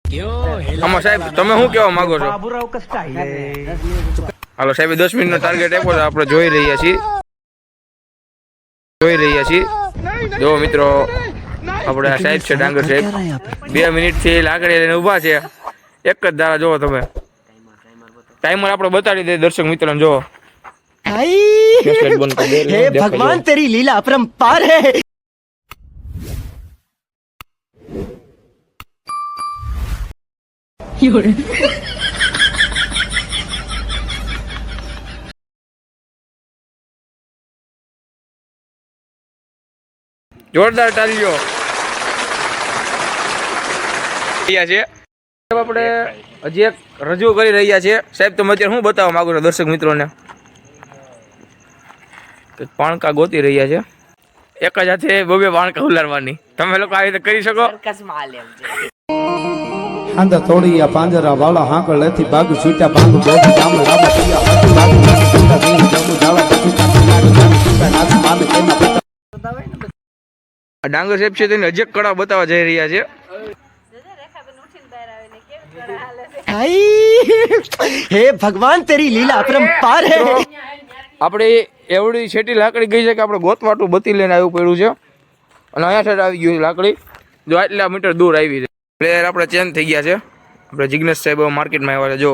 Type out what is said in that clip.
આમાં સાહેબ તમે શું કહેવા માંગો છો? હાલો સાહેબ 10 મિનિટનો ટાર્ગેટ આપ્યો છે, આપણે જોઈ રહ્યા છીએ જો મિત્રો આપણે આ સાહેબ છે ડાંગર સાહેબ 2 મિનિટથી લાકડી લઈને ઊભા છે, એક જ ધારા જોવો તમે ટાઈમર આપણે બતાડી દે દર્શક મિત્રોને જો हे भगवान तेरी लीला अपरंपार है। જોરદાર તાલીઓ છે આપણે હજી એક રજૂ કરી રહ્યા છીએ સાહેબ. તમે અત્યારે શું બતાવવા માંગો છો દર્શક મિત્રોને? પાણકા ગોતી રહ્યા છે, એક જ હાથે બબે પાણકા ઉલારવાની. તમે લોકો આવી રીતે કરી શકો? આંધા તોડિયા પાંજરા વાળા હાંકળ લેથી ભાગ છૂટ્યા ભાંગ બોધી જામ રાબા પિયા હાથી ભાગ છૂટા વીર જમુ જાળા પછી નાચ માને તેના ડાંગર સાહેબ છે તેને હજી કડા બતાવવા જઈ રહ્યા છે. हे भगवान तेरी लीला अपरंपार है। આપણે એવડી છેટી લાકડી ગઈ છે કે આપણે ગોતવાટું બતી લઈને આવ્યું પડ્યું છે, અને અહીંયા સાઈડ આવી ગયું છે લાકડી. જો આટલા મીટર દૂર આવી છે. પ્લેયર આપણે ચેન્જ થઈ ગયા છે, આપણે જિગ્નેશ સાહેબ માર્કેટમાં આવ્યા છે. જો